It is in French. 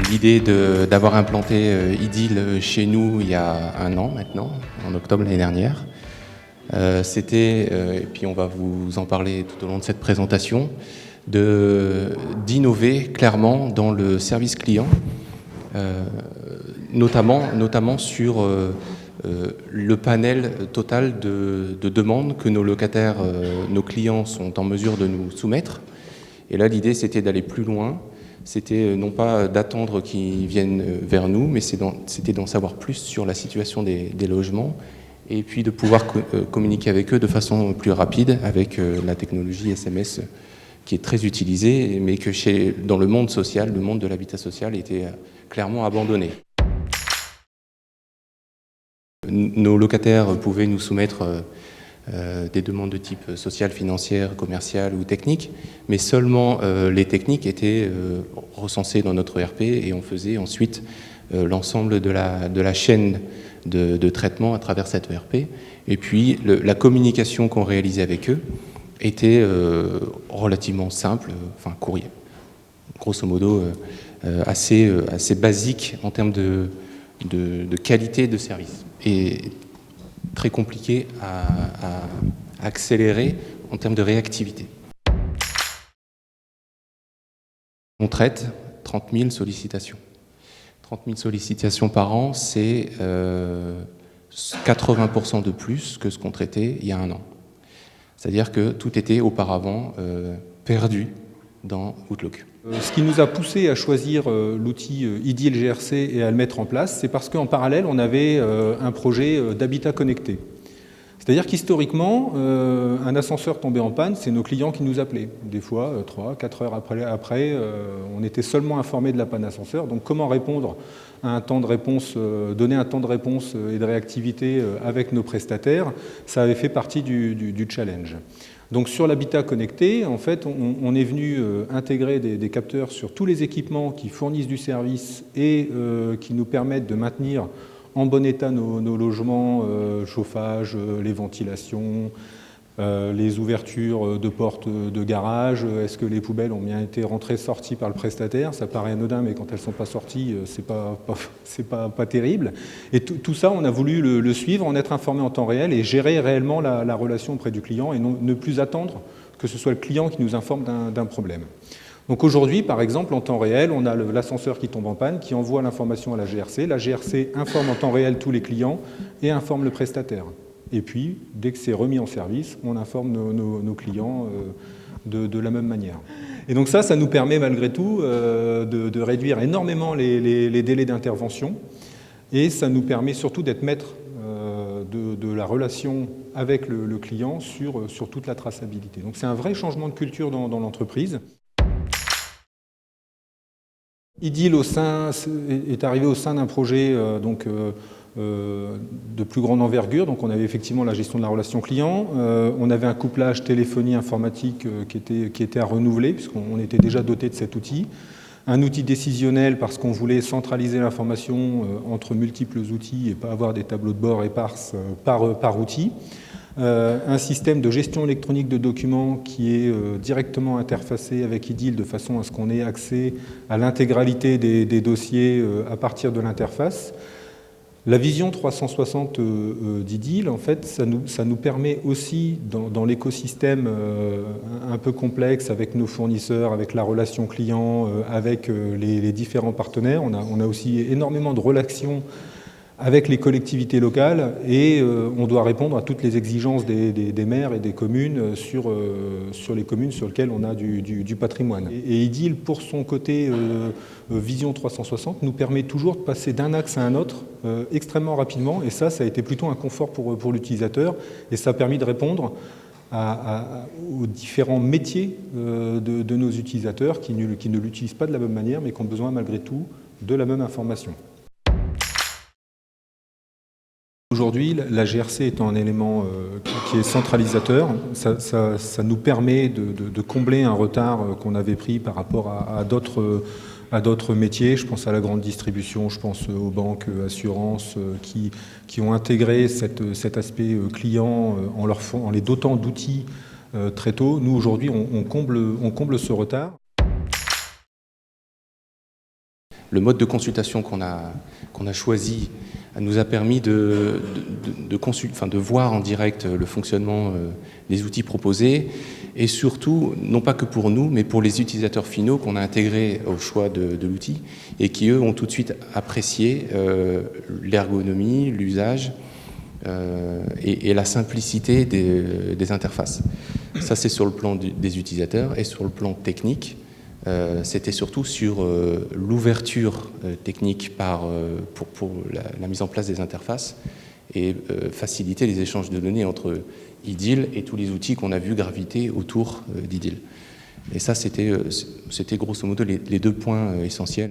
l'idée d'avoir implanté Idyll chez nous il y a 1 an maintenant, en octobre l'année dernière. C'était, et puis on va vous en parler tout au long de cette présentation, d'innover clairement dans le service client, notamment sur le panel total de demandes que nos locataires, nos clients sont en mesure de nous soumettre. Et là, l'idée, c'était d'aller plus loin. C'était non pas d'attendre qu'ils viennent vers nous, mais c'était d'en savoir plus sur la situation des logements et puis de pouvoir communiquer avec eux de façon plus rapide avec la technologie SMS qui est très utilisée, mais que dans le monde social, le monde de l'habitat social était clairement abandonné. Nos locataires pouvaient nous soumettre des demandes de type social, financière, commerciale ou technique, mais seulement les techniques étaient recensées dans notre ERP et on faisait ensuite l'ensemble de la chaîne de traitement à travers cette ERP. Et puis la communication qu'on réalisait avec eux était relativement simple, enfin courrier, grosso modo assez basique en termes de qualité de service. Et très compliqué à accélérer en termes de réactivité. On traite 30 000 sollicitations. 30 000 sollicitations par an, c'est 80% de plus que ce qu'on traitait il y a 1 an. C'est-à-dire que tout était auparavant perdu dans Outlook. Ce qui nous a poussé à choisir l'outil Idyll GRC et à le mettre en place, c'est parce qu'en parallèle, on avait un projet d'habitat connecté. C'est-à-dire qu'historiquement, un ascenseur tombé en panne, c'est nos clients qui nous appelaient. Des fois, 3-4 heures après, on était seulement informé de la panne d'ascenseur. Donc comment répondre à un temps de réponse, donner un temps de réponse et de réactivité avec nos prestataires, ça avait fait partie du challenge. Donc sur l'habitat connecté, en fait, on est venu intégrer des capteurs sur tous les équipements qui fournissent du service et qui nous permettent de maintenir en bon état nos logements, chauffage, les ventilations, les ouvertures de portes de garage, est-ce que les poubelles ont bien été rentrées, sorties par le prestataire? Ça paraît anodin, mais quand elles ne sont pas sorties, c'est pas terrible. Et tout ça, on a voulu le suivre, en être informé en temps réel et gérer réellement la relation auprès du client et ne plus attendre que ce soit le client qui nous informe d'un problème. Donc aujourd'hui, par exemple, en temps réel, on a l'ascenseur qui tombe en panne, qui envoie l'information à la GRC. La GRC informe en temps réel tous les clients et informe le prestataire. Et puis, dès que c'est remis en service, on informe nos clients de la même manière. Et donc ça nous permet malgré tout de réduire énormément les délais d'intervention. Et ça nous permet surtout d'être maître de la relation avec le client sur toute la traçabilité. Donc c'est un vrai changement de culture dans l'entreprise. Idyll est arrivé au sein d'un projet de plus grande envergure. Donc on avait effectivement la gestion de la relation client, on avait un couplage téléphonie informatique qui était à renouveler puisqu'on était déjà doté de cet outil. Un outil décisionnel parce qu'on voulait centraliser l'information entre multiples outils et pas avoir des tableaux de bord éparses par outil. Un système de gestion électronique de documents qui est directement interfacé avec Idyll de façon à ce qu'on ait accès à l'intégralité des dossiers à partir de l'interface. La vision 360 d'Idyll, en fait, ça nous permet aussi, dans l'écosystème un peu complexe avec nos fournisseurs, avec la relation client, avec les différents partenaires, on a aussi énormément de relations avec les collectivités locales et on doit répondre à toutes les exigences des maires et des communes sur les communes sur lesquelles on a du patrimoine. Et Idyll, pour son côté vision 360, nous permet toujours de passer d'un axe à un autre extrêmement rapidement et ça a été plutôt un confort pour l'utilisateur et ça a permis de répondre aux différents métiers de nos utilisateurs qui ne l'utilisent pas de la même manière mais qui ont besoin malgré tout de la même information. Aujourd'hui, la GRC étant un élément qui est centralisateur, ça nous permet de combler un retard qu'on avait pris par rapport à d'autres métiers. Je pense à la grande distribution, je pense aux banques, assurances, qui ont intégré cet aspect client en les dotant d'outils très tôt. Nous, aujourd'hui, on comble ce retard. Le mode de consultation qu'on a choisi nous a permis de voir en direct le fonctionnement des outils proposés, et surtout, non pas que pour nous, mais pour les utilisateurs finaux qu'on a intégrés au choix de l'outil, et qui, eux, ont tout de suite apprécié l'ergonomie, l'usage et la simplicité des interfaces. Ça, c'est sur le plan des utilisateurs, et sur le plan technique, c'était surtout sur l'ouverture technique pour la mise en place des interfaces et faciliter les échanges de données entre IDIL et tous les outils qu'on a vus graviter autour d'IDIL. Et ça, c'était grosso modo les deux points essentiels.